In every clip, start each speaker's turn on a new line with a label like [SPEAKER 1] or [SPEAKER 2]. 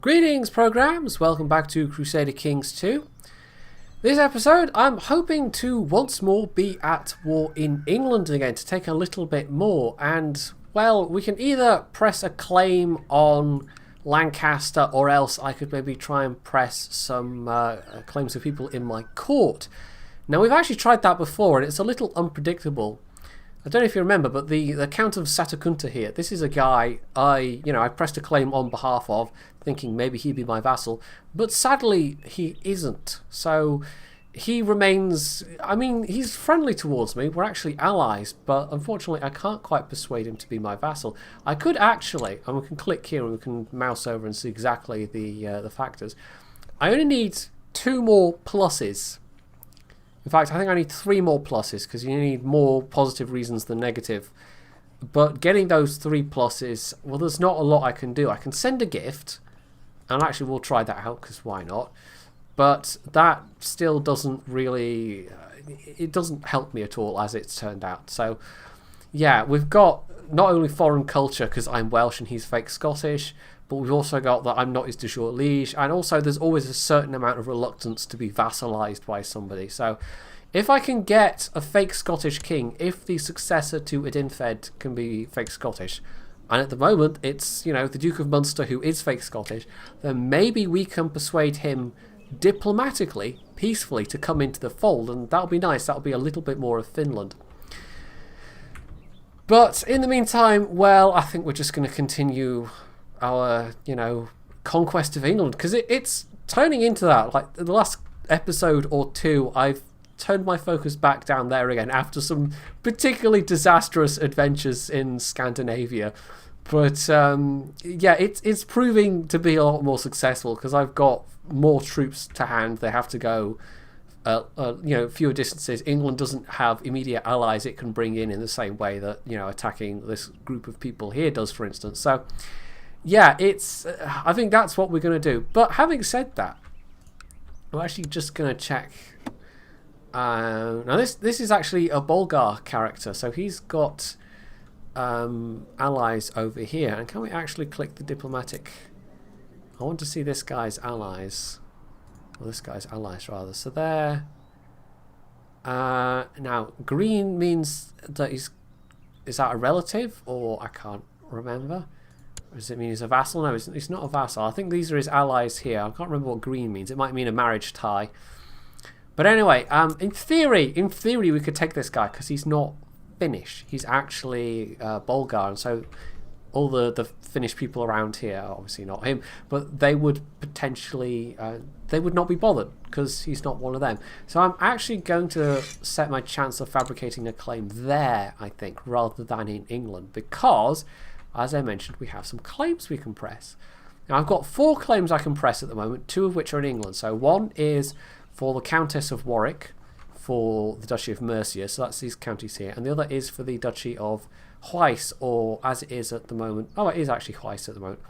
[SPEAKER 1] Greetings, programs! Welcome back to Crusader Kings 2. This episode, I'm hoping to once more be at war in England again, to take a little bit more. And, well, we can either press a claim on Lancaster, or else I could maybe try and press some claims of people in my court. Now, we've actually tried that before, and it's a little unpredictable. I don't know if you remember, but the Count of Satakunta here, this is a guy I pressed a claim on behalf of, thinking maybe he'd be my vassal, but sadly he isn't. So he remains, he's friendly towards me, we're actually allies, but unfortunately I can't quite persuade him to be my vassal. I could actually, and we can click here and we can mouse over and see exactly the factors. I only need 2 more pluses. In fact, I think I need 3 more pluses, because you need more positive reasons than negative. But getting those 3 pluses, well, there's not a lot I can do. I can send a gift, and actually we'll try that out, because why not? But that still doesn't really, it doesn't help me at all, as it's turned out. So, yeah, we've got not only foreign culture, because I'm Welsh and he's fake Scottish, but we've also got that I'm not his de jure liege, and also there's always a certain amount of reluctance to be vassalised by somebody. So if I can get a fake Scottish king, if the successor to Edinfed can be fake Scottish, and at the moment it's, the Duke of Munster who is fake Scottish, then maybe we can persuade him diplomatically, peacefully, to come into the fold, and that'll be nice. That'll be a little bit more of Finland. But in the meantime, well, I think we're just going to continue our, conquest of England, because it's turning into that. Like the last episode or 2, I've turned my focus back down there again after some particularly disastrous adventures in Scandinavia. But yeah, it's proving to be a lot more successful, because I've got more troops to hand. They have to go fewer distances. England doesn't have immediate allies it can bring in the same way that attacking this group of people here does, for instance. So yeah, I think that's what we're going to do. But having said that, I'm actually just going to check. Now this is actually a Bulgar character, so he's got allies over here. And can we actually click the diplomatic? I want to see this guy's allies. Well, this guy's allies rather. So there. Now green means that is that a relative, or I can't remember. Or does it mean he's a vassal? No, he's not a vassal. I think these are his allies here. I can't remember what green means. It might mean a marriage tie. But anyway, in theory, we could take this guy, because he's not Finnish. He's actually Bulgar, and so all the Finnish people around here, obviously not him, but they would potentially, they would not be bothered, because he's not one of them. So I'm actually going to set my chance of fabricating a claim there, I think, rather than in England, because, as I mentioned, we have some claims we can press. Now, I've got 4 claims I can press at the moment, 2 of which are in England. So one is for the Countess of Warwick, for the Duchy of Mercia, so that's these counties here, and the other is for the Duchy of Huis, or as it is at the moment, it is actually Huis at the moment,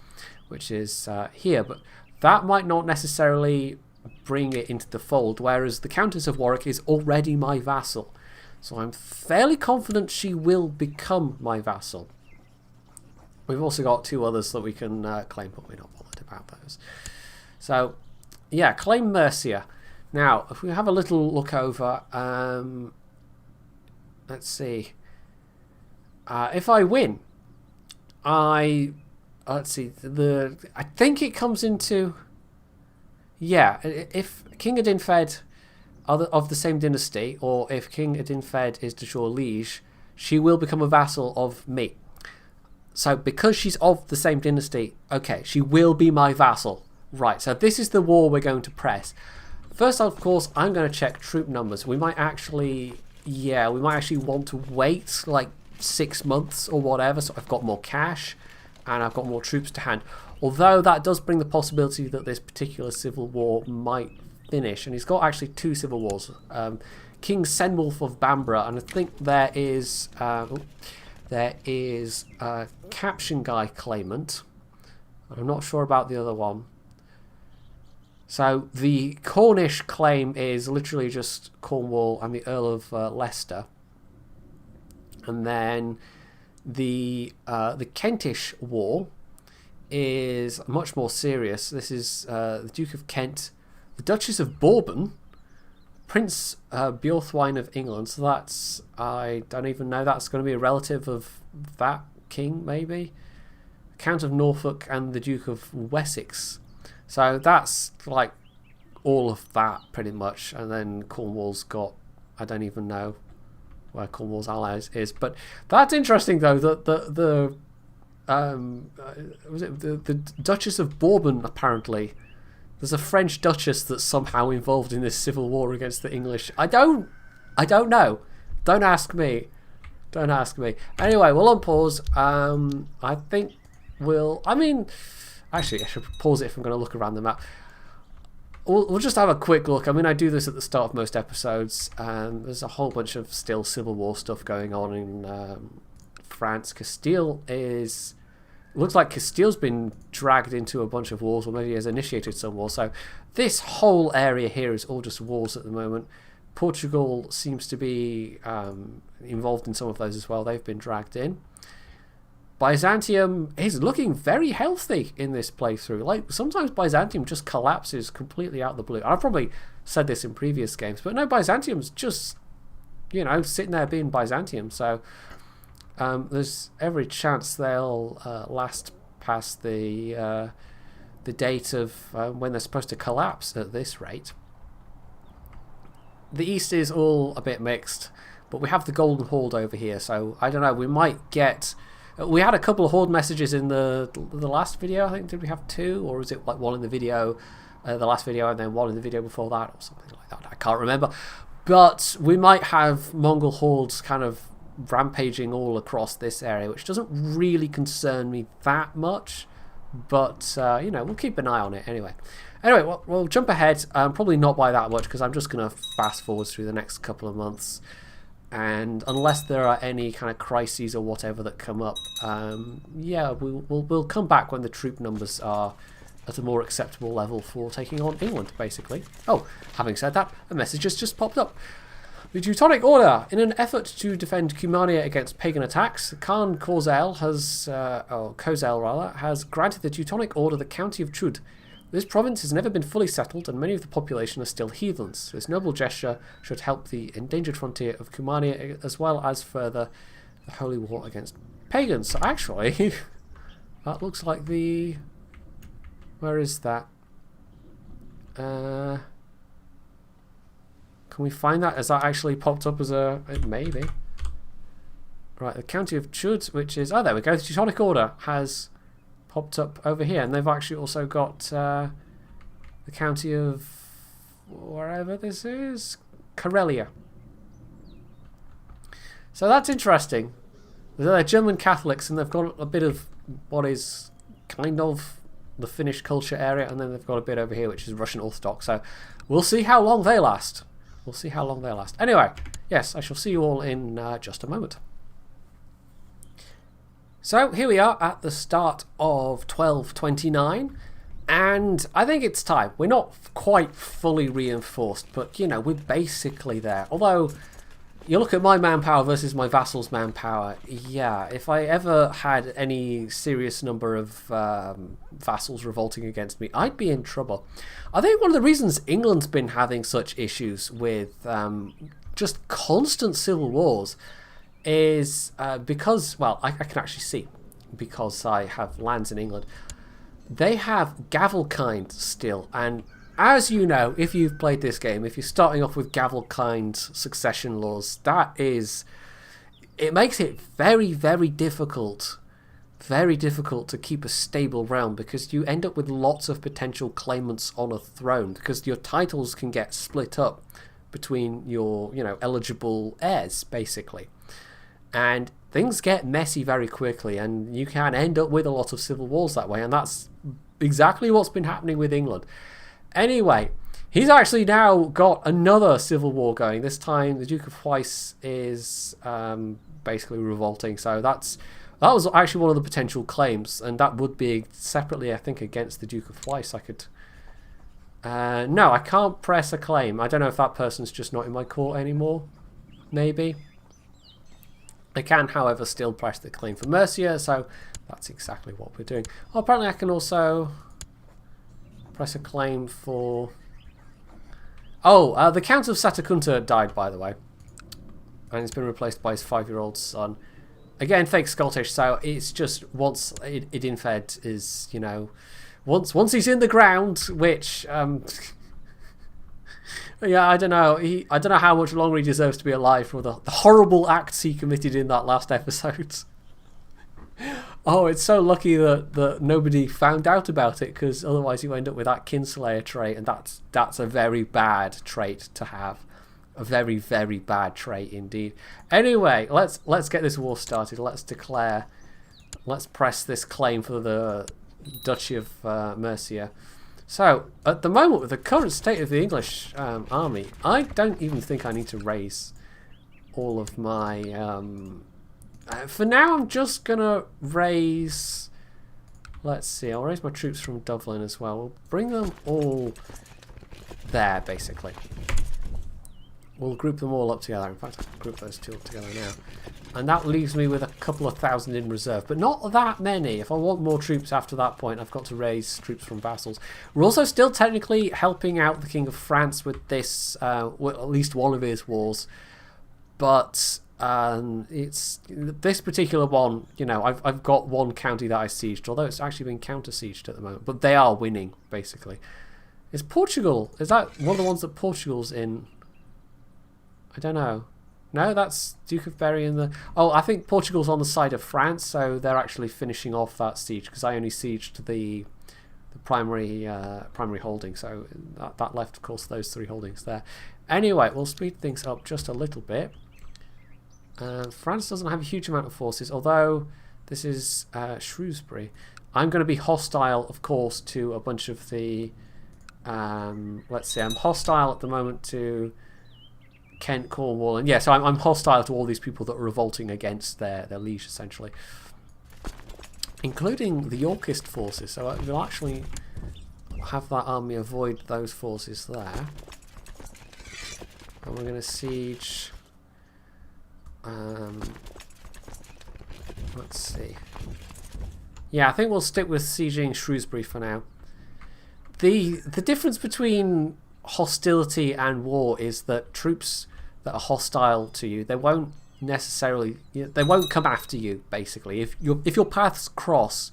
[SPEAKER 1] which is here, but that might not necessarily bring it into the fold, whereas the Countess of Warwick is already my vassal, so I'm fairly confident she will become my vassal. We've also got 2 others that we can claim, but we're not bothered about those. So, yeah, claim Mercia. Now, if we have a little look over, let's see. If I win, let's see. I think it comes into, yeah. If King Edinfed of the same dynasty, or if King Edinfed is de jure liege, she will become a vassal of me. So because she's of the same dynasty, okay, she will be my vassal. Right, so this is the war we're going to press. First, of course, I'm going to check troop numbers. We might actually want to wait like 6 months or whatever, so I've got more cash and I've got more troops to hand. Although that does bring the possibility that this particular civil war might finish, and he's got actually 2 civil wars. King Senwulf of Bamborough, and I think there is Caption Guy claimant. I'm not sure about the other one. So the Cornish claim is literally just Cornwall and the Earl of Leicester, and then the Kentish war is much more serious. This is the Duke of Kent, the Duchess of Bourbon, Prince Bjorthwine of England. So that's, I don't even know, that's going to be a relative of that king, maybe. Count of Norfolk and the Duke of Wessex. So that's like all of that pretty much. And then Cornwall's got, I don't even know where Cornwall's allies is, but that's interesting though, that the Duchess of Bourbon, apparently there's a French duchess that's somehow involved in this civil war against the English. I don't know. Don't ask me. Anyway, we'll unpause. I think actually I should pause it if I'm going to look around the map. We'll just have a quick look. I mean, I do this at the start of most episodes, and there's a whole bunch of still Civil War stuff going on in France. Castile looks like Castile's been dragged into a bunch of wars, or maybe has initiated some wars. So this whole area here is all just wars at the moment. Portugal seems to be involved in some of those as well. They've been dragged in. Byzantium is looking very healthy in this playthrough. Like, sometimes Byzantium just collapses completely out of the blue. I've probably said this in previous games, but no, Byzantium's just, sitting there being Byzantium. So there's every chance they'll last past the date of when they're supposed to collapse at this rate. The East is all a bit mixed, but we have the Golden Horde over here, so I don't know, we might get... We had a couple of Horde messages in the last video, I think. Did we have two? Or was it like one in the video, the last video, and then one in the video before that, or something like that? I can't remember. But we might have Mongol hordes kind of rampaging all across this area, which doesn't really concern me that much. But, we'll keep an eye on it anyway. Anyway, we'll jump ahead. Probably not by that much, because I'm just going to fast forward through the next couple of months. And unless there are any kind of crises or whatever that come up, we'll come back when the troop numbers are at a more acceptable level for taking on England, basically. Oh, having said that, a message has just popped up. The Teutonic Order, in an effort to defend Cumania against pagan attacks, Khan Kozel has granted the Teutonic Order the county of Chud. This province has never been fully settled, and many of the population are still heathens. This noble gesture should help the endangered frontier of Cumania, as well as further the holy war against pagans. So actually, that looks like the... Where is that? Can we find that? Has that actually popped up as a... Maybe. Right, the county of Chud, which is... Oh, there we go. The Teutonic Order has... popped up over here, and they've actually also got the county of wherever this is, Karelia. So that's interesting. They're German Catholics, and they've got a bit of what is kind of the Finnish culture area, and then they've got a bit over here which is Russian Orthodox. So we'll see how long they last. Anyway, yes, I shall see you all in just a moment. So here we are at the start of 1229, and I think it's time. We're not quite fully reinforced, but we're basically there. Although you look at my manpower versus my vassal's manpower, if I ever had any serious number of vassals revolting against me, I'd be in trouble. I think one of the reasons England's been having such issues with just constant civil wars is because, well, I can actually see, because I have lands in England, they have Gavelkind still, and as you know, if you've played this game, if you're starting off with Gavelkind succession laws, it makes it very, very difficult to keep a stable realm, because you end up with lots of potential claimants on a throne, because your titles can get split up between your, eligible heirs, basically. And things get messy very quickly, and you can end up with a lot of civil wars that way, and that's exactly what's been happening with England. Anyway, he's actually now got another civil war going. This time the Duke of Weiss is basically revolting, so that was actually one of the potential claims, and that would be separately, I think, against the Duke of Weiss. I could... no, I can't press a claim. I don't know if that person's just not in my court anymore. Maybe. I can, however, still press the claim for Mercia, so that's exactly what we're doing. Oh, apparently I can also press a claim for... Oh, the Count of Satakunta died, by the way. And it's been replaced by his 5-year-old son. Again, fake Scottish, so it's just once Idinfed is, you know... Once he's in the ground, which... yeah, I don't know. I don't know how much longer he deserves to be alive for the horrible acts he committed in that last episode. Oh, it's so lucky that nobody found out about it, because otherwise you end up with that Kinslayer trait, and that's a very bad trait to have. A very, very bad trait indeed. Anyway, let's get this war started. Let's declare. Let's press this claim for the Duchy of Mercia. So, at the moment, with the current state of the English army, I don't even think I need to raise all of my... for now, I'm just going to raise... Let's see, I'll raise my troops from Dublin as well. We'll bring them all there, basically. We'll group them all up together. In fact, I'll group those two up together now. And that leaves me with a couple of thousand in reserve, but not that many. If I want more troops after that point, I've got to raise troops from vassals. We're also still technically helping out the King of France with this, well, at least one of his wars. But it's this particular one, you know, I've got one county that I sieged, although it's actually been counter-sieged at the moment. But they are winning, basically. Is Portugal, is that one of the ones that Portugal's in? I don't know. No, that's Duke of Berry in the... Oh, I think Portugal's on the side of France, so they're actually finishing off that siege, because I only sieged the primary holding, so that left, of course, those 3 holdings there. Anyway, we'll speed things up just a little bit. France doesn't have a huge amount of forces, although this is Shrewsbury. I'm going to be hostile, of course, to a bunch of the... let's see, I'm hostile at the moment to... Kent, Cornwall, and yeah, so I'm hostile to all these people that are revolting against their liege, essentially, including the Yorkist forces. So we'll actually have that army avoid those forces there, and we're going to siege. Let's see. Yeah, I think we'll stick with sieging Shrewsbury for now. The difference between hostility and war is that troops that are hostile to you, they won't necessarily, they won't come after you, basically. If your paths cross,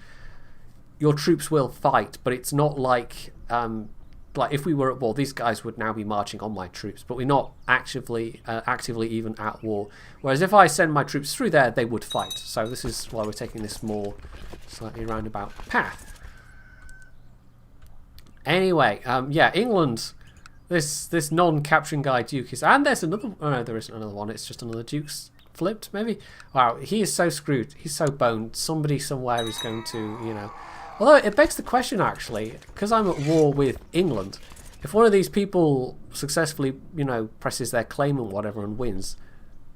[SPEAKER 1] your troops will fight, but it's not like if we were at war, these guys would now be marching on my troops, but we're not actively even at war. Whereas if I send my troops through there, they would fight. So this is why we're taking this more slightly roundabout path. Anyway, yeah, England... This non-capturing guy Duke is... And there's another... Oh no, there isn't another one. It's just another Duke's flipped, maybe? Wow, he is so screwed. He's so boned. Somebody somewhere is going to, you know... Although it begs the question, actually, because I'm at war with England, if one of these people successfully, you know, presses their claim and whatever and wins,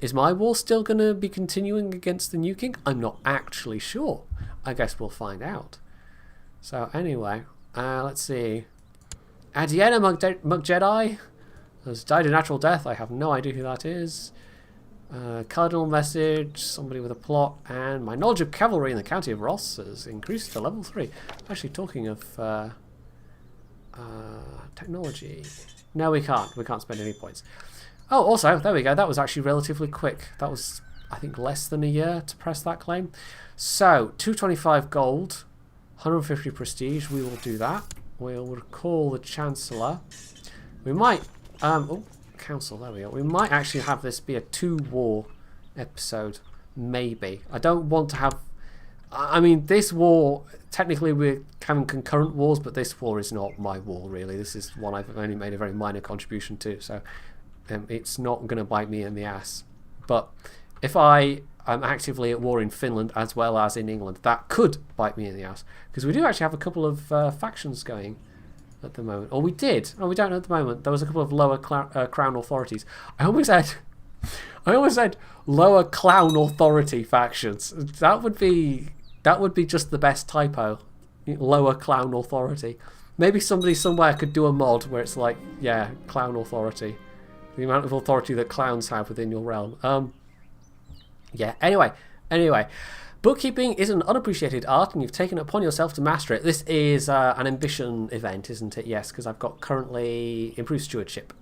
[SPEAKER 1] is my war still going to be continuing against the new king? I'm not actually sure. I guess we'll find out. So anyway, let's see... Adiana Mug-Jedi has died a natural death. I have no idea who that is. Cardinal message, somebody with a plot, and my knowledge of cavalry in the county of Ross has increased to level 3. Actually, talking of technology. No, we can't. We can't spend any points. Oh, also, there we go. That was actually relatively quick. That was, I think, less than a year to press that claim. So, 225 gold, 150 prestige. We will do that. We'll recall the Chancellor. We might... oh, Council, there we go. We might actually have this be a 2-war episode. Maybe. I don't want to have... I mean, this war... Technically, we're having concurrent wars, but this war is not my war, really. This is one I've only made a very minor contribution to, so it's not going to bite me in the ass. But if I am actively at war in Finland as well as in England, that could bite me in the ass. Because we do actually have a couple of factions going at the moment. Or we did. Oh, we don't at the moment. There was a couple of lower crown authorities. I almost said lower clown authority factions. That would be just the best typo. Lower clown authority. Maybe somebody somewhere could do a mod where it's like, yeah, clown authority. The amount of authority that clowns have within your realm. Yeah, anyway. Bookkeeping is an unappreciated art and you've taken it upon yourself to master it. This is an ambition event, isn't it? Yes, because I've got currently improved stewardship.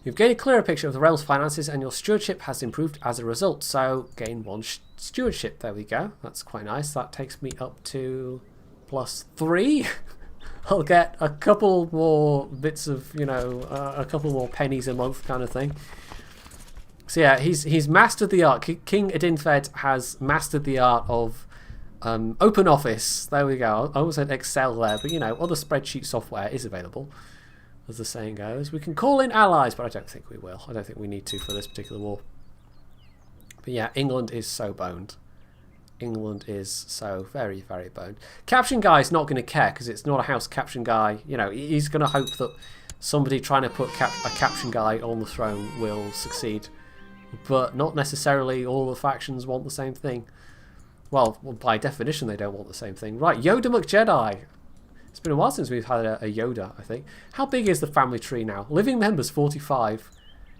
[SPEAKER 1] You've gained a clearer picture of the realm's finances and your stewardship has improved as a result. So gain 1 stewardship. There we go. That's quite nice. That takes me up to +3. I'll get a couple more bits of, a couple more pennies a month kind of thing. So yeah, he's mastered the art. King Edinfed has mastered the art of open office. There we go. I almost said Excel there, but other spreadsheet software is available, as the saying goes. We can call in allies, but I don't think we will. I don't think we need to for this particular war. But yeah, England is so boned. England is so very, very boned. Caption guy's not going to care because it's not a house caption guy. He's going to hope that somebody trying to put a caption guy on the throne will succeed. But not necessarily all the factions want the same thing. Well, by definition, they don't want the same thing. Right, Yoda McJedi. It's been a while since we've had a Yoda, I think. How big is the family tree now? Living members, 45.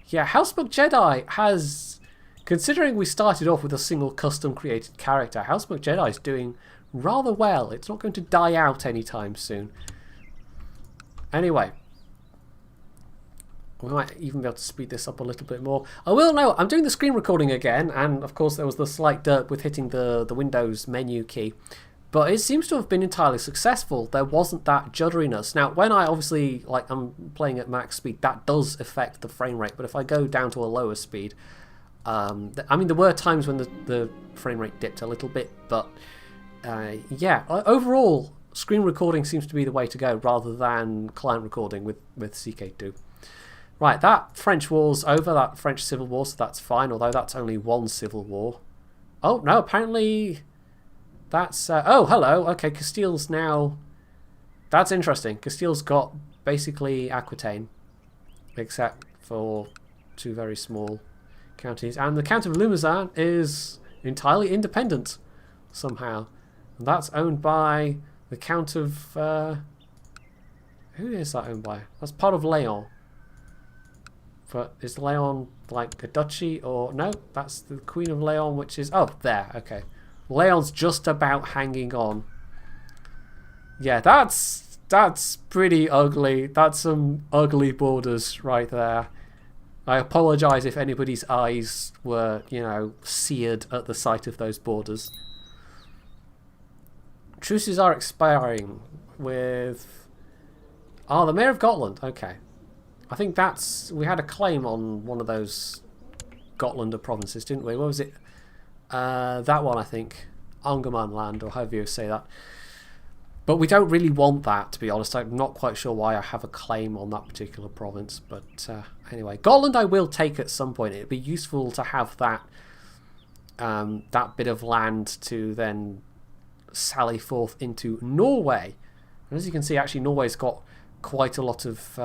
[SPEAKER 1] Yeah, House McJedi has... Considering we started off with a single custom-created character, House McJedi is doing rather well. It's not going to die out anytime soon. Anyway. We might even be able to speed this up a little bit more. I will note, I'm doing the screen recording again, and of course there was the slight derp with hitting the Windows menu key. But it seems to have been entirely successful. There wasn't that judderiness. Now, when I obviously, I'm playing at max speed, that does affect the frame rate. But if I go down to a lower speed, there were times when the frame rate dipped a little bit. But, yeah, overall, screen recording seems to be the way to go rather than client recording with CK2. Right, that French war's over, that French Civil War, so that's fine, although that's only 1 civil war. Oh, no, apparently that's... oh, hello, okay, Castile's now... That's interesting. Castile's got basically Aquitaine, except for 2 very small counties. And the Count of Limousin is entirely independent, somehow. And that's owned by the Count of... who is that owned by? That's part of Leon. But is Leon like a duchy or... No, that's the Queen of Leon, which is... Oh, there, okay. Leon's just about hanging on. Yeah, that's pretty ugly. That's some ugly borders right there. I apologise if anybody's eyes were, seared at the sight of those borders. Truces are expiring with... Oh, the Mayor of Gotland, okay. I think we had a claim on one of those Gotlander provinces, didn't we? What was it? That one, I think. Angerman land, or however you say that. But we don't really want that, to be honest. I'm not quite sure why I have a claim on that particular province. But anyway, Gotland I will take at some point. It'd be useful to have that bit of land to then sally forth into Norway. And as you can see, actually, Norway's got quite a lot of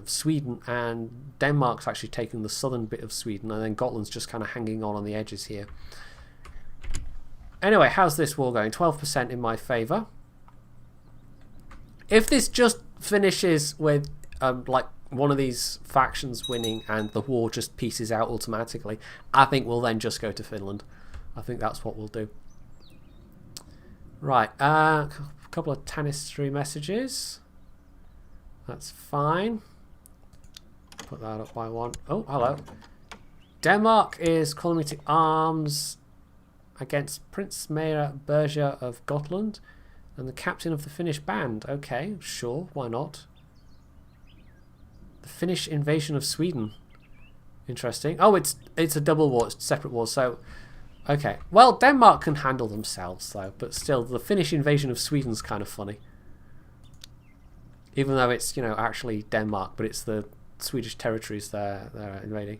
[SPEAKER 1] Sweden, and Denmark's actually taking the southern bit of Sweden, and then Gotland's just kind of hanging on the edges here. Anyway, how's this war going? 12% in my favour. If this just finishes with one of these factions winning and the war just pieces out automatically, I think we'll then just go to Finland. I think that's what we'll do. Right, a couple of Tannistry messages. That's fine. Put that up by 1. Oh, hello. Denmark is calling me to arms against Prince Mayer Mercia of Gotland and the captain of the Finnish band. Okay, sure, why not? The Finnish invasion of Sweden. Interesting. Oh, it's a double war, it's separate wars, so... Okay. Well, Denmark can handle themselves, though, but still, the Finnish invasion of Sweden's kind of funny. Even though it's, actually Denmark, but it's the Swedish territories they're invading.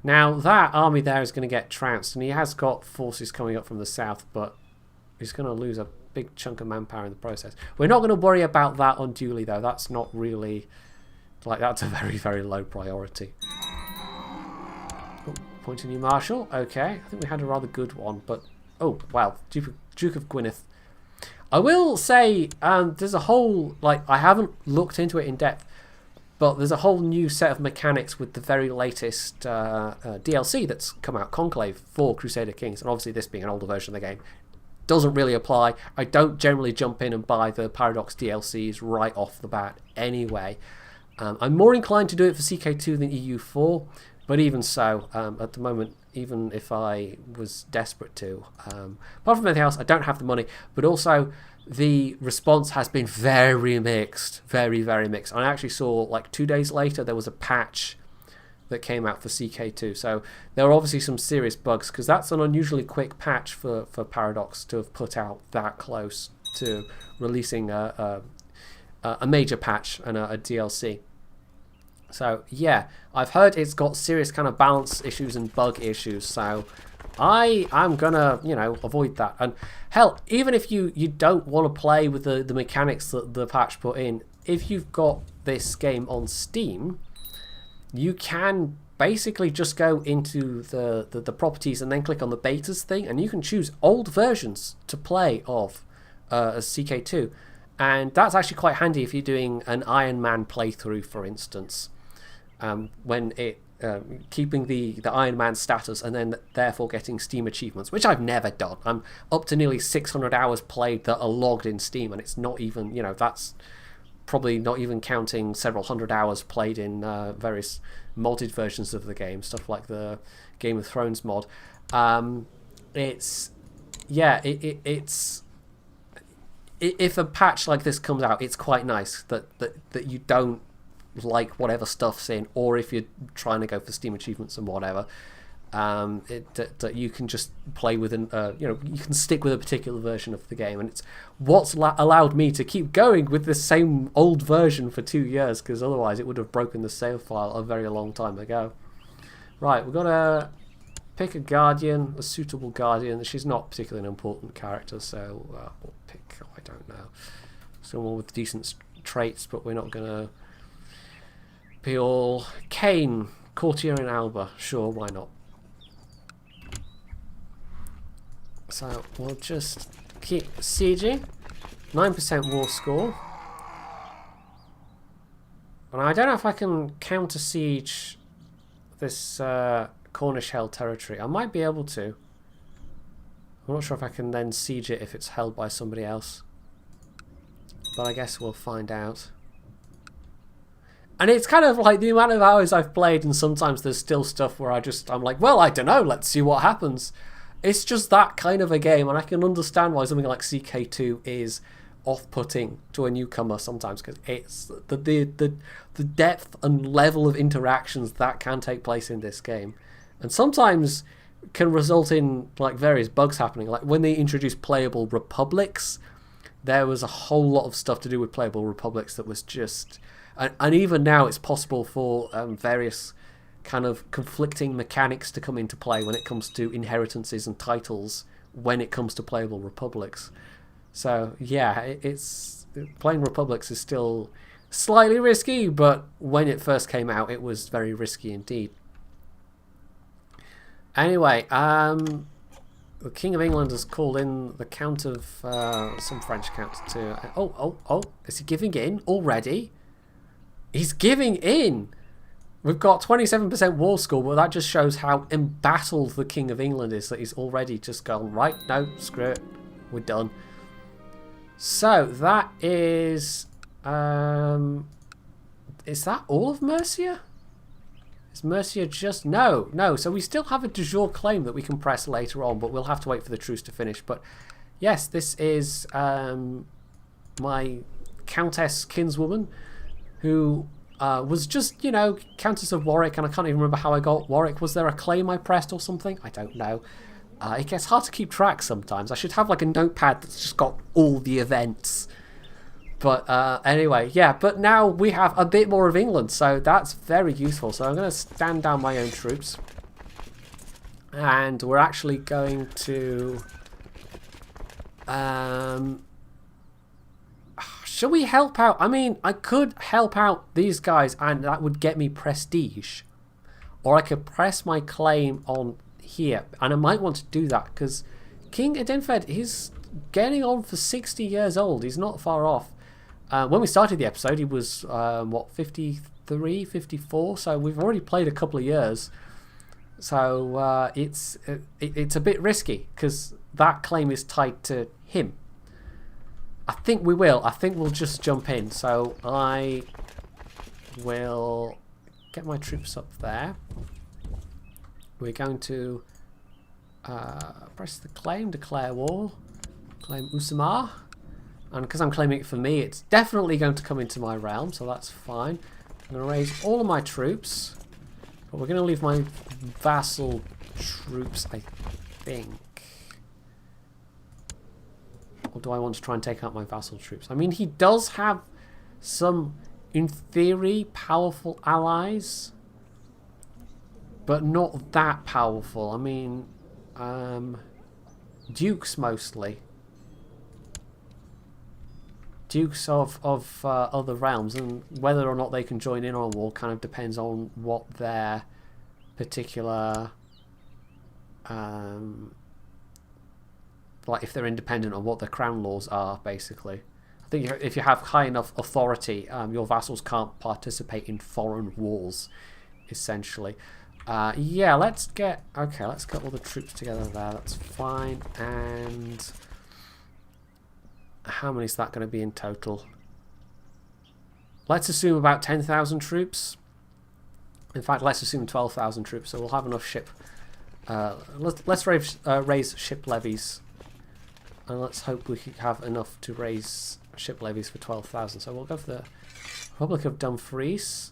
[SPEAKER 1] Now, that army there is going to get trounced, and he has got forces coming up from the south, but he's going to lose a big chunk of manpower in the process. We're not going to worry about that unduly, though. That's not really... that's a very, very low priority. Oh, point a new marshal. Okay, I think we had a rather good one, but... Oh, wow. Duke of Gwynedd. I will say, there's a whole, I haven't looked into it in depth, But there's a whole new set of mechanics with the very latest DLC that's come out, Conclave, for Crusader Kings. And obviously this being an older version of the game doesn't really apply. I don't generally jump in and buy the Paradox DLCs right off the bat anyway. I'm more inclined to do it for CK2 than EU4, but even so, at the moment, even if I was desperate to, apart from anything else, I don't have the money, but also the response has been very mixed, very, very mixed. I actually saw, like 2 days later, there was a patch that came out for CK2, so there are obviously some serious bugs, because that's an unusually quick patch for Paradox to have put out that close to releasing a major patch and a DLC. So yeah, I've heard it's got serious kind of balance issues and bug issues, so I'm gonna, avoid that. And hell, even if you don't want to play with the mechanics that the patch put in, if you've got this game on Steam, you can basically just go into the properties and then click on the betas thing, and you can choose old versions to play of as CK2. And that's actually quite handy if you're doing an Iron Man playthrough, for instance, when it keeping the Iron Man status and then therefore getting Steam achievements, which I've never done. I'm up to nearly 600 hours played that are logged in Steam, and it's not even, that's probably not even counting several hundred hours played in various modded versions of the game, stuff like the Game of Thrones mod. It's if a patch like this comes out, it's quite nice that you don't like whatever stuff's in, or if you're trying to go for Steam achievements and whatever, that you can just play with you can stick with a particular version of the game. And it's what's allowed me to keep going with the same old version for 2 years, because otherwise it would have broken the save file a very long time ago. Right, we've got to pick a guardian, a suitable guardian. She's not particularly an important character, so we'll pick, I don't know, someone with decent traits, but we're not going to be all Kane, courtier in Alba. Sure, why not? So we'll just keep sieging. 9% war score. And I don't know if I can counter siege this Cornish held territory. I might be able to. I'm not sure if I can then siege it if it's held by somebody else, but I guess we'll find out. And it's kind of like the amount of hours I've played, and sometimes there's still stuff where I'm like, well, I don't know, let's see what happens. It's just that kind of a game, and I can understand why something like CK2 is off-putting to a newcomer sometimes, because it's the depth and level of interactions that can take place in this game, and sometimes can result in like various bugs happening. Like when they introduced playable republics, there was a whole lot of stuff to do with playable republics that was just, and even now it's possible for various kind of conflicting mechanics to come into play when it comes to inheritances and titles when it comes to playable republics. So yeah, it's playing republics is still slightly risky, but when it first came out it was very risky indeed. Anyway, the King of England has called in the Count of some French count to oh, is he giving in already? He's giving in. We've got 27% war score, but that just shows how embattled the King of England is, that he's already just gone, right, no, screw it, we're done. So that is that all of Mercia? Is Mercia just, no, so we still have a de jure claim that we can press later on, but we'll have to wait for the truce to finish. But yes, this is my Countess kinswoman, who was just, Countess of Warwick, and I can't even remember how I got Warwick. Was there a claim I pressed or something? I don't know. It gets hard to keep track sometimes. I should have like a notepad that's just got all the events. But anyway, yeah, but now we have a bit more of England, so that's very useful. So I'm going to stand down my own troops. And we're actually going to... shall we help out? I mean, I could help out these guys and that would get me prestige. Or I could press my claim on here. And I might want to do that because King Edenfed, he's getting on for 60 years old. He's not far off. When we started the episode, he was, 50, 53, 54. So we've already played a couple of years. So it's a bit risky because that claim is tied to him. I think we will. I think we'll just jump in. So I will get my troops up there. We're going to press the claim, declare war, claim Usamar. And because I'm claiming it for me, it's definitely going to come into my realm, so that's fine. I'm going to raise all of my troops. But we're going to leave my vassal troops, I think. Or do I want to try and take out my vassal troops? I mean, he does have some, in theory, powerful allies. But not that powerful. I mean, dukes mostly. Dukes of other realms, and whether or not they can join in on a war kind of depends on what their particular, like if they're independent or what their crown laws are, basically. I think if you have high enough authority, your vassals can't participate in foreign wars, essentially. Yeah, let's get all the troops together there, that's fine. And how many is that going to be in total? Let's assume about 10,000 troops. In fact, let's assume 12,000 troops, so we'll have enough ship. Let's raise ship levies. And let's hope we have enough to raise ship levies for 12,000. So we'll go for the Republic of Dumfries,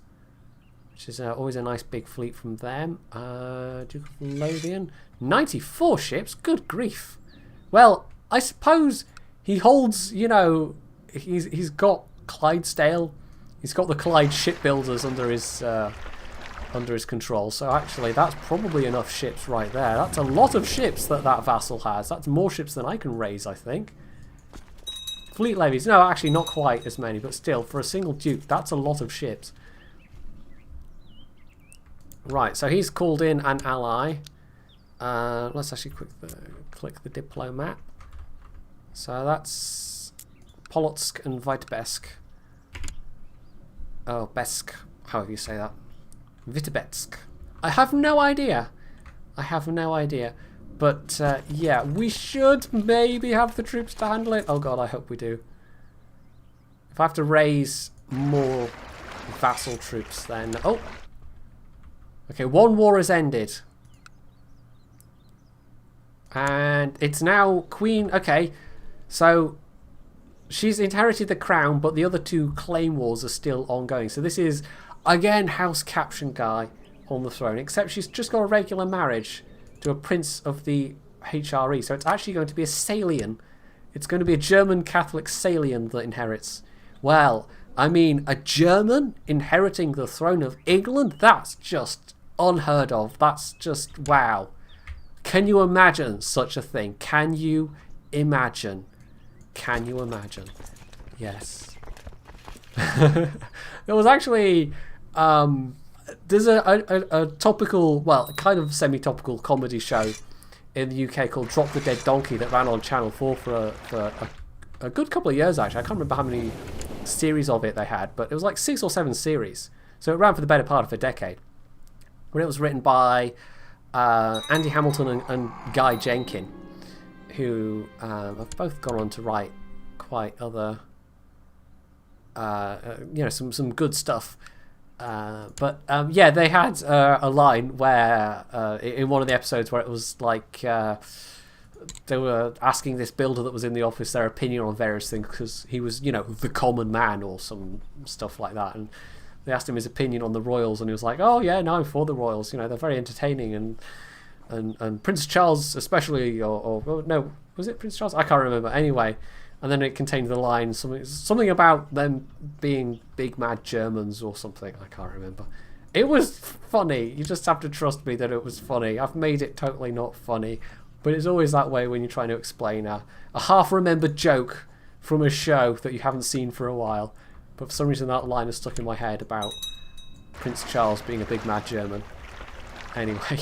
[SPEAKER 1] which is always a nice big fleet from them. Duke of Lothian. 94 ships? Good grief. Well, I suppose he holds, you know, he's got Clydesdale. He's got the Clyde shipbuilders under his control. So actually, that's probably enough ships right there. That's a lot of ships that vassal has. That's more ships than I can raise, I think. Fleet levies. No, actually not quite as many, but still, for a single duke, that's a lot of ships. Right, so he's called in an ally. Let's actually click the diplomat. So that's Polotsk and Vitebsk. Oh, Besk, however you say that. Vitebsk. I have no idea. But yeah, we should maybe have the troops to handle it. Oh god, I hope we do. If I have to raise more vassal troops, then... Oh! Okay, one war has ended. And it's now Queen... Okay, so she's inherited the crown, but the other two claim wars are still ongoing. So this is, again, House Caption guy on the throne, except she's just got a regular marriage to a prince of the HRE. So it's actually going to be a Salian. It's going to be a German Catholic Salian that inherits. Well, I mean, a German inheriting the throne of England? That's just unheard of. That's just, wow. Can you imagine such a thing? Can you imagine? Can you imagine? Yes. There was actually... there's a topical, well, kind of semi-topical comedy show in the UK called Drop the Dead Donkey that ran on Channel 4 for a good couple of years, actually. I can't remember how many series of it they had, but it was like 6 or 7 series. So it ran for the better part of a decade. When it was written by Andy Hamilton and Guy Jenkin, who have both gone on to write quite other, you know, some good stuff. But yeah, they had a line where in one of the episodes where it was like they were asking this builder that was in the office their opinion on various things because he was, you know, the common man or some stuff like that, and they asked him his opinion on the royals, and he was like, "Oh yeah, no, I'm for the royals. You know, they're very entertaining, and Prince Charles especially, or no, was it Prince Charles? I can't remember. Anyway." And then it contained the line, something about them being big mad Germans or something. I can't remember. It was funny. You just have to trust me that it was funny. I've made it totally not funny. But it's always that way when you're trying to explain a half-remembered joke from a show that you haven't seen for a while. But for some reason that line is stuck in my head about Prince Charles being a big mad German. Anyway...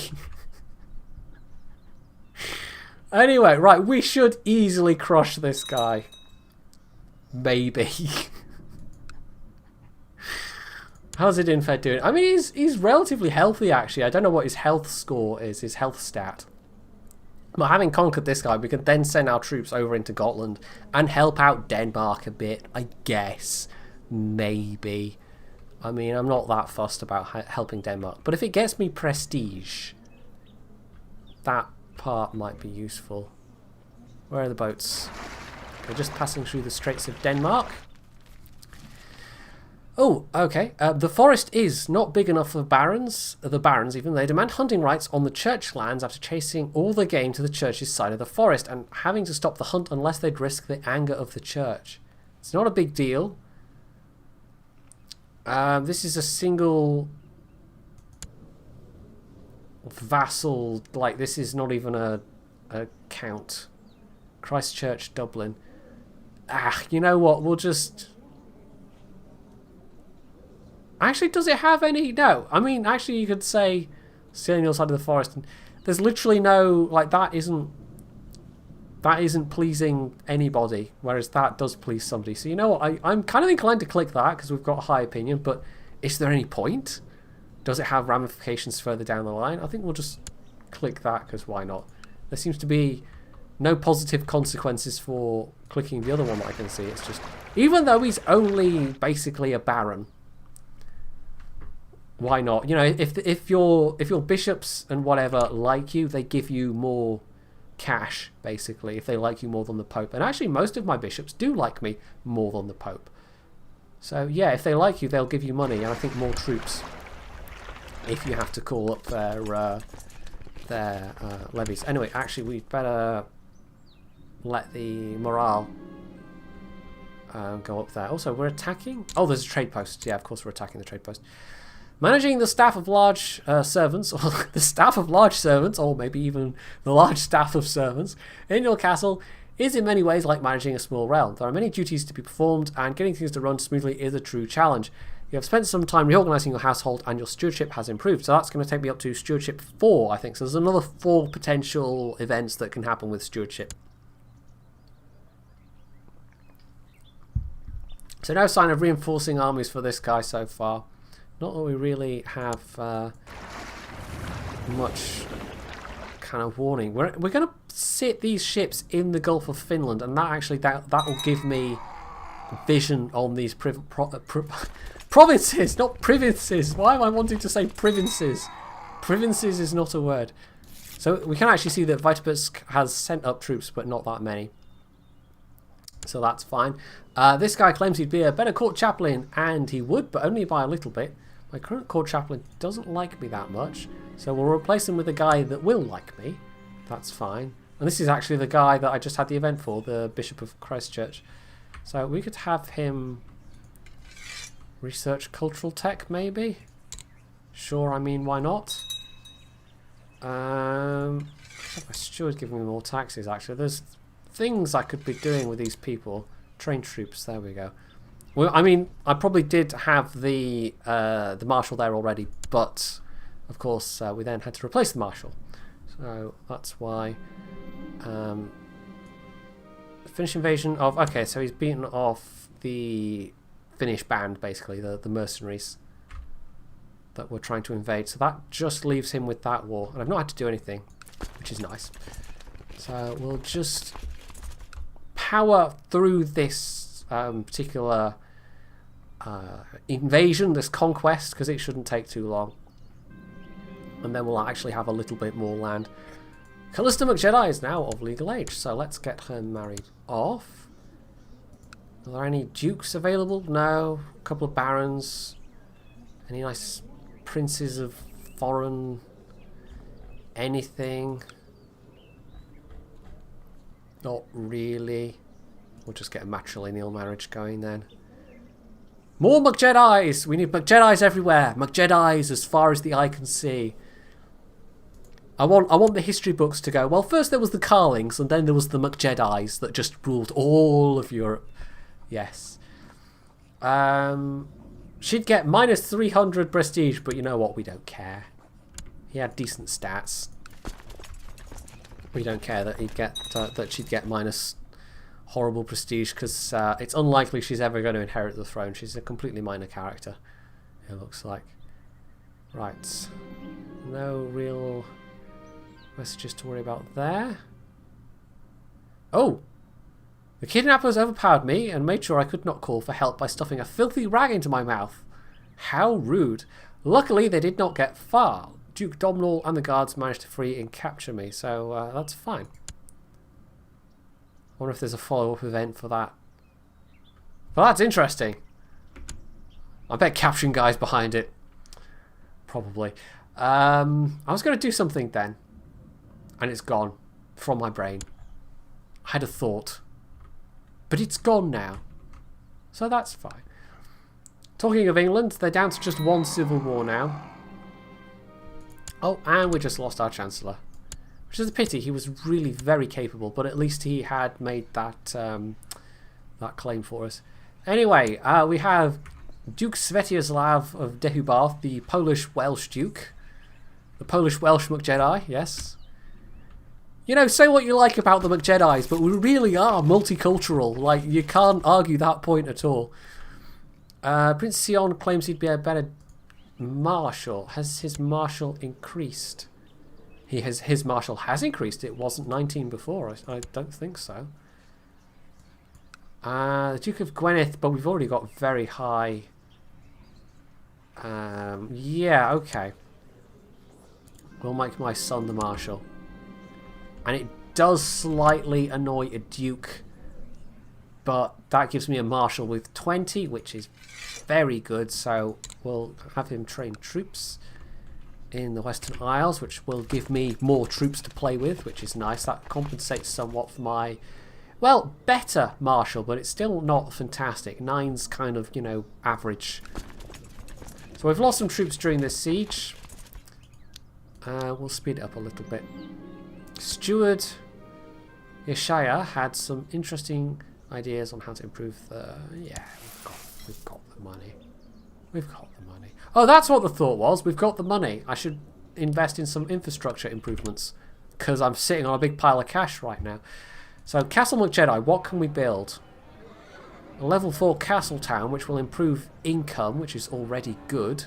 [SPEAKER 1] Anyway, right, we should easily crush this guy. Maybe. How's Idinfed doing? I mean, he's relatively healthy, actually. I don't know what his health score is, his health stat. But having conquered this guy, we can then send our troops over into Gotland and help out Denmark a bit, I guess. Maybe. I mean, I'm not that fussed about helping Denmark. But if it gets me prestige, that part might be useful. Where are the boats? We're just passing through the Straits of Denmark. Oh, okay. The forest is not big enough for barons. The barons, even, they demand hunting rights on the church lands after chasing all the game to the church's side of the forest and having to stop the hunt unless they'd risk the anger of the church. It's not a big deal. This is a single vassal. Like, this is not even a count. Christchurch, Dublin. Ah, you know what? We'll just... Actually, does it have any? No. I mean, actually, you could say stay on your side of the forest. And there's literally no, like, that isn't pleasing anybody, whereas that does please somebody. So you know what? I'm kind of inclined to click that because we've got a high opinion. But is there any point? Does it have ramifications further down the line? I think we'll just click that because why not? There seems to be no positive consequences for clicking the other one that I can see. It's just, even though he's only basically a baron. Why not? You know, if your bishops and whatever like you, they give you more cash, basically, if they like you more than the Pope. And actually, most of my bishops do like me more than the Pope. So, yeah, if they like you, they'll give you money, and I think more troops if you have to call up their levies. Anyway, actually, we'd better let the morale go up there. Also, we're attacking... Oh, there's a trade post. Yeah, of course we're attacking the trade post. Managing the staff of large servants, or the staff of large servants, or maybe even the large staff of servants, in your castle is in many ways like managing a small realm. There are many duties to be performed, and getting things to run smoothly is a true challenge. You have spent some time reorganising your household, and your stewardship has improved. So that's going to take me up to stewardship 4, I think. So there's another 4 potential events that can happen with stewardship. So no sign of reinforcing armies for this guy so far. Not that we really have much kind of warning. We're going to sit these ships in the Gulf of Finland, and that will give me vision on these provinces, not provinces. Why am I wanting to say provinces? Provinces is not a word. So we can actually see that Vitebsk has sent up troops, but not that many. So that's fine. This guy claims he'd be a better court chaplain, and he would, but only by a little bit. My current court chaplain doesn't like me that much, so we'll replace him with a guy that will like me. That's fine. And this is actually the guy that I just had the event for, the Bishop of Christchurch. So we could have him research cultural tech, maybe? Sure, I mean, why not? My steward giving me more taxes, actually. There's things I could be doing with these people. Train troops, there we go. Well, I mean, I probably did have the marshal there already, but of course we then had to replace the marshal. So that's why. Finnish invasion of... Okay, so he's beaten off the Finnish band, basically, the mercenaries that were trying to invade. So that just leaves him with that war. And I've not had to do anything, which is nice. So we'll just power through this particular invasion, this conquest, because it shouldn't take too long. And then we'll actually have a little bit more land. Callista McJedi is now of legal age, so let's get her married off. Are there any dukes available? No. A couple of barons. Any nice princes of foreign anything? Not really. We'll just get a matrilineal marriage going then. More McJedis! We need McJedis everywhere. McJedis as far as the eye can see. I want the history books to go, well, first there was the Carlings, and then there was the McJedis that just ruled all of Europe. Yes. She'd get minus 300 prestige, but you know what? We don't care. He had decent stats. We don't care that he'd get that she'd get minus horrible prestige, because it's unlikely she's ever going to inherit the throne. She's a completely minor character. it looks like. Right. No real messages to worry about there. Oh! The kidnappers overpowered me and made sure I could not call for help by stuffing a filthy rag into my mouth. How rude. Luckily, they did not get far. Duke Domhnall and the guards managed to free and capture me, so that's fine. I wonder if there's a follow-up event for that. Well, that's interesting. I bet capturing guys behind it. Probably. I was going to do something then, and it's gone from my brain. I had a thought, but it's gone now, so that's fine. Talking of England, they're down to just one civil war now. Oh, and we just lost our Chancellor, which is a pity. He was really very capable, but at least he had made that that claim for us. Anyway, we have Duke Sviatoslav of Dehubarth, the Polish-Welsh Duke. The Polish-Welsh McJedi, yes. You know, say what you like about the McJedis, but we really are multicultural. Like, you can't argue that point at all. Prince Sion claims he'd be a better marshal. Has his marshal increased? His marshal has increased. It wasn't 19 before. I don't think so. The Duke of Gwynedd, but we've already got very high. Yeah, okay. We'll make my son the marshal. And it does slightly annoy a duke, but that gives me a marshal with 20, which is very good. So we'll have him train troops in the Western Isles, which will give me more troops to play with, which is nice. That compensates somewhat for my, well, better marshal, but it's still not fantastic. 9's kind of, you know, average. So we've lost some troops during this siege. We'll speed it up a little bit. Steward Yeshaya had some interesting ideas on how to improve the... Yeah, we've got the money. We've got the money. Oh, that's what the thought was. We've got the money. I should invest in some infrastructure improvements because I'm sitting on a big pile of cash right now. So, Castle McJedi, what can we build? A level 4 castle town, which will improve income, which is already good.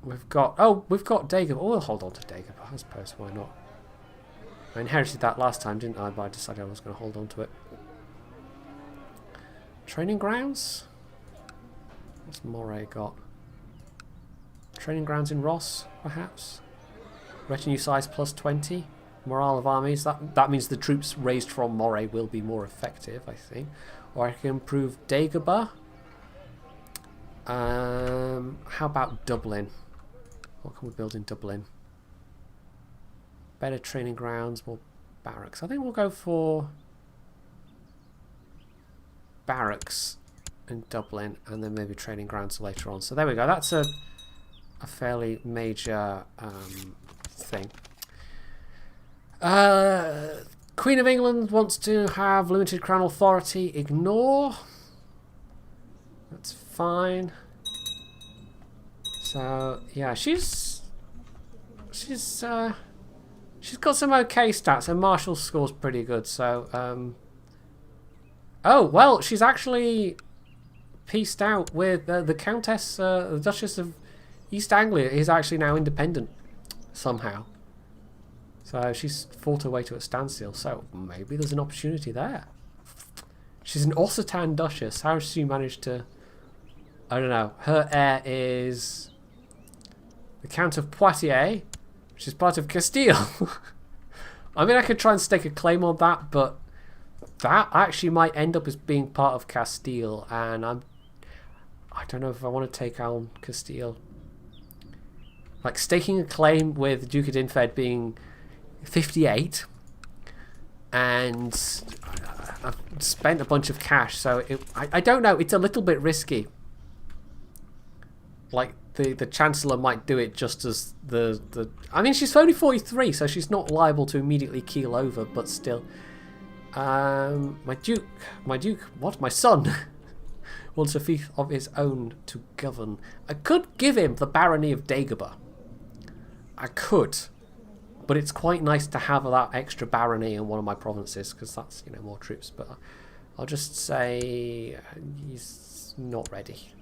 [SPEAKER 1] We've got Dagobah. Oh, we'll hold on to Dagobah, I suppose. Why not? I inherited that last time, didn't I? But I decided I was going to hold on to it. Training grounds? What's Moray got? Training grounds in Ross, perhaps? Retinue size plus 20. Morale of armies. That means the troops raised from Moray will be more effective, I think. Or I can improve Dagobah. How about Dublin? What can we build in Dublin? Better training grounds, more barracks. I think we'll go for barracks in Dublin and then maybe training grounds later on. So there we go. That's a fairly major thing. Queen of England wants to have limited crown authority. Ignore. That's fine. So yeah, she's got some okay stats. Her martial score's pretty good. So oh well, she's actually pieced out with the Countess, the Duchess of East Anglia is actually now independent somehow. So she's fought her way to a standstill. So maybe there's an opportunity there. She's an Occitan Duchess. How has she managed to? I don't know. Her heir is the Count of Poitiers, which is part of Castile. I mean, I could try and stake a claim on that, but that actually might end up as being part of Castile, and I don't know if I want to take on Castile. Like staking a claim with Duke of Dinfed being 58, and I've spent a bunch of cash, so I don't know. It's a little bit risky. Like the Chancellor might do it just as the I mean, she's only 43, so she's not liable to immediately keel over, but still. My son wants a fief of his own to govern. I could give him the barony of Dagobah. I could, but it's quite nice to have that extra barony in one of my provinces because that's, you know, more troops. But I'll just say he's not ready.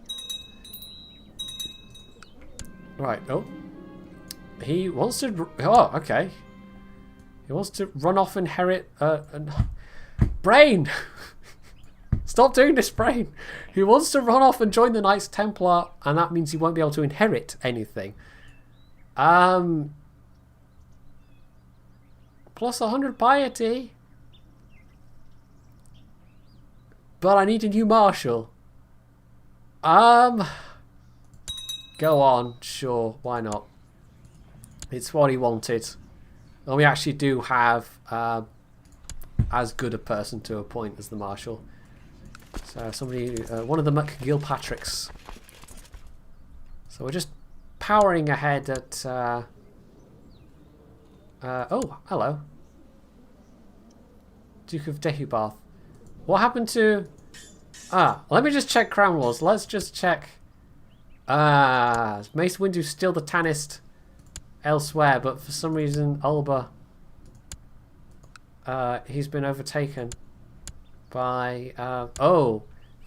[SPEAKER 1] Right, oh. He wants to... Oh, okay. He wants to run off and inherit... Brain! Stop doing this, Brain! He wants to run off and join the Knights Templar, and that means he won't be able to inherit anything. Plus 100 piety. But I need a new marshal. Go on, sure, why not? It's what he wanted. And we actually do have as good a person to appoint as the marshal. So somebody, one of the McGilpatricks. So we're just powering ahead at... oh, hello. Duke of Dehubarth. What happened to... let me just check Crown Wars. Let's just check... Mace Windu's still the Tannist elsewhere, but for some reason Alba... he's been overtaken by...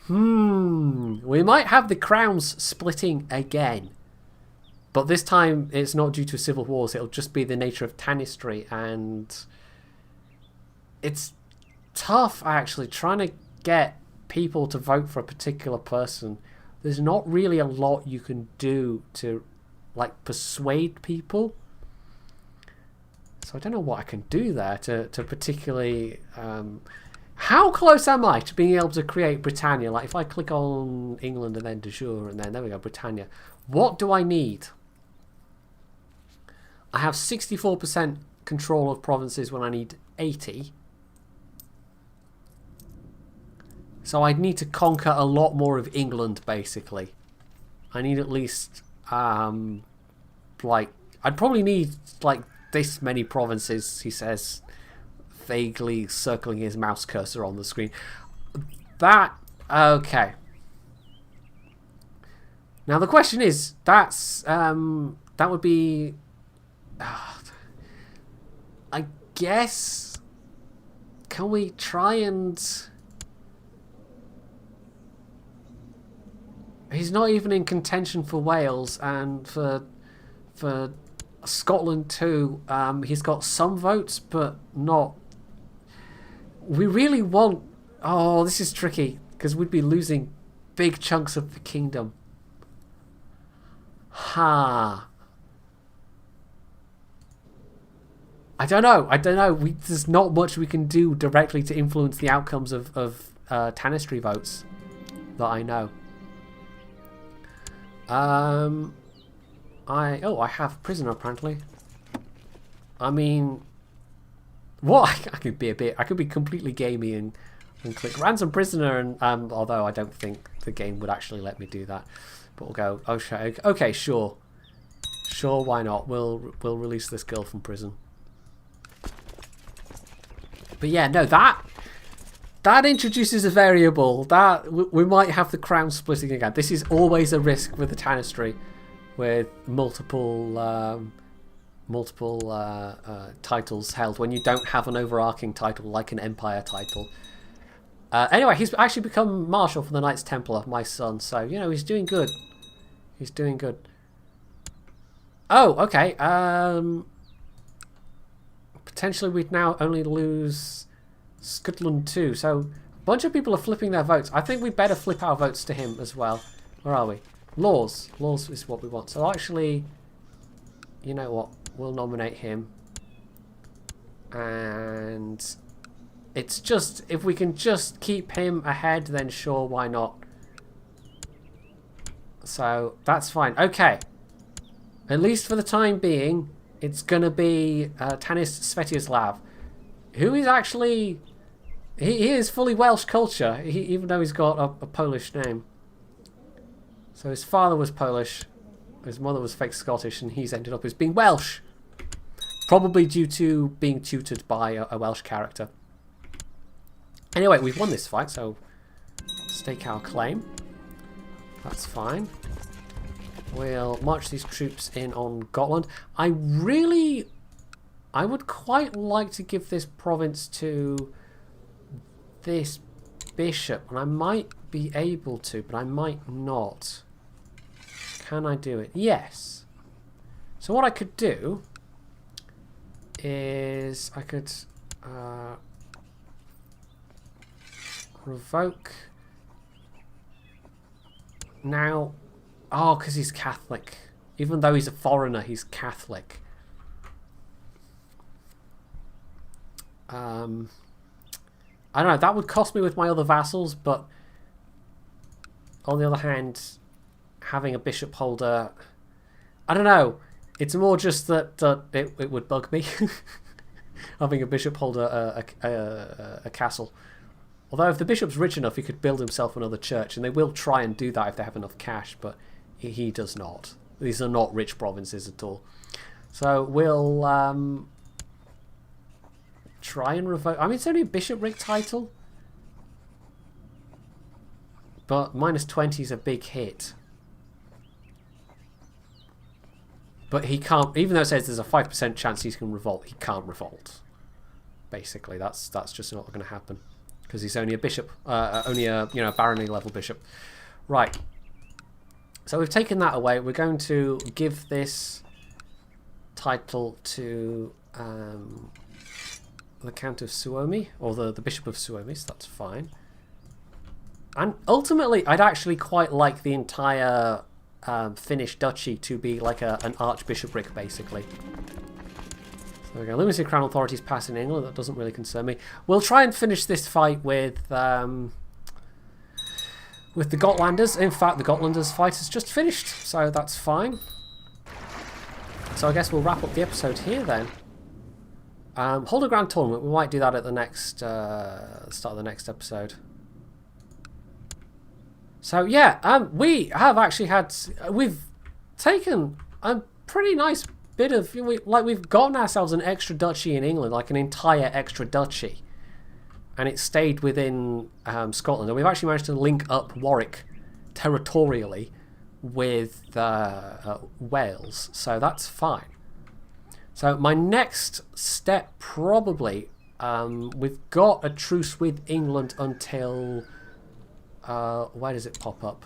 [SPEAKER 1] we might have the crowns splitting again. But this time it's not due to civil wars, it'll just be the nature of Tannistry, and it's tough actually trying to get people to vote for a particular person. There's not really a lot you can do to like persuade people. So I don't know what I can do there to particularly... how close am I to being able to create Britannia? Like if I click on England and then de jure and then there we go, Britannia. What do I need? I have 64% control of provinces when I need 80. So I'd need to conquer a lot more of England, basically. I need at least, like, I'd probably need, like, this many provinces, he says, vaguely circling his mouse cursor on the screen. That, okay. Now the question is, that's, that would be... I guess... Can we try and... He's not even in contention for Wales, and for Scotland too. He's got some votes, but not... We really want... Oh, this is tricky, because we'd be losing big chunks of the kingdom. Ha... I don't know. There's not much we can do directly to influence the outcomes of Tannistry votes that I know. I have prisoner apparently. I mean, what? I could be completely gamey and click ransom prisoner, and although I don't think the game would actually let me do that, but we'll go. Okay, sure, why not? We'll release this girl from prison. But yeah, no, that introduces a variable that we might have the crown splitting again. This is always a risk with the Tannistry, with multiple titles held when you don't have an overarching title like an empire title. Anyway, he's actually become marshal for the Knights Templar, my son. So you know he's doing good. He's doing good. Oh, okay. Potentially we'd now only lose Scotland too. So a bunch of people are flipping their votes. I think we better flip our votes to him as well. Where are we? Laws. Laws is what we want. So actually, you know what? We'll nominate him. And it's just, if we can just keep him ahead, then sure, why not? So that's fine. Okay. At least for the time being, it's going to be Tanis Svetislav, who is actually... He is fully Welsh culture, even though he's got a Polish name. So his father was Polish, his mother was fake Scottish, and he's ended up as being Welsh. Probably due to being tutored by a Welsh character. Anyway, we've won this fight, so stake our claim. That's fine. We'll march these troops in on Gotland. I would quite like to give this province to this bishop, and I might be able to, but I might not. Can I do it? Yes. So what I could do is I could revoke now. Oh, because he's Catholic. Even though he's a foreigner, he's Catholic. I don't know, that would cost me with my other vassals, but on the other hand, having a bishop holder, I don't know, it's more just that it would bug me having a bishop holder a castle. Although if the bishop's rich enough, he could build himself another church, and they will try and do that if they have enough cash, but he does not. These are not rich provinces at all. So we'll try and revoke. I mean, it's only a bishopric title, but -20 is a big hit. But he can't, even though it says there's a 5% chance he can revolt, he can't revolt. Basically, that's just not going to happen because he's only a bishop, only a barony level bishop. Right. So we've taken that away. We're going to give this title to the Count of Suomi, or the Bishop of Suomi, so that's fine. And ultimately, I'd actually quite like the entire Finnish duchy to be like an archbishopric, basically. So there we go. Limited crown authorities pass in England. That doesn't really concern me. We'll try and finish this fight with the Gotlanders. In fact, the Gotlanders fight has just finished, so that's fine. So I guess we'll wrap up the episode here then. Hold a grand tournament. We might do that at the next start of the next episode. So yeah, we have actually had, we've taken a pretty nice bit of, we've gotten ourselves an extra duchy in England, like an entire extra duchy, and it stayed within Scotland. And we've actually managed to link up Warwick territorially with Wales, so that's fine. So my next step probably, we've got a truce with England until, where does it pop up?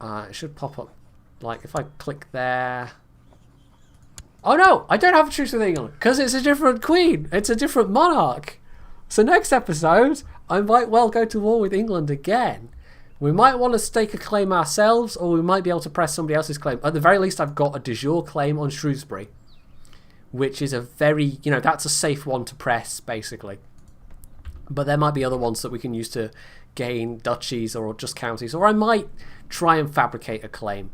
[SPEAKER 1] It should pop up, like if I click there. Oh no, I don't have a truce with England because it's a different queen. It's a different monarch. So next episode, I might well go to war with England again. We might want to stake a claim ourselves, or we might be able to press somebody else's claim. At the very least, I've got a de jure claim on Shrewsbury, which is a very, that's a safe one to press, basically. But there might be other ones that we can use to gain duchies or just counties. Or I might try and fabricate a claim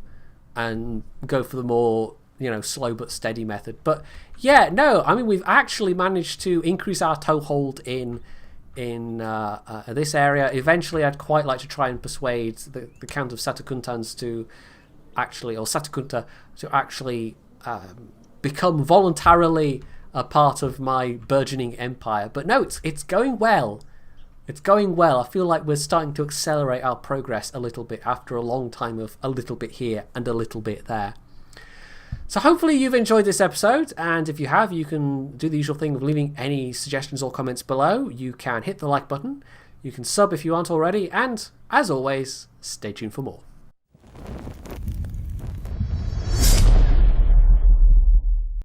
[SPEAKER 1] and go for the more, slow but steady method. But yeah, no, I mean, we've actually managed to increase our toehold in this area. Eventually, I'd quite like to try and persuade the Count of Satakuntans to actually, or Satakunta to actually become voluntarily a part of my burgeoning empire. But no, it's going well. It's going well. I feel like we're starting to accelerate our progress a little bit after a long time of a little bit here and a little bit there. So hopefully you've enjoyed this episode, and if you have, you can do the usual thing of leaving any suggestions or comments below. You can hit the like button, you can sub if you aren't already, and as always, stay tuned for more.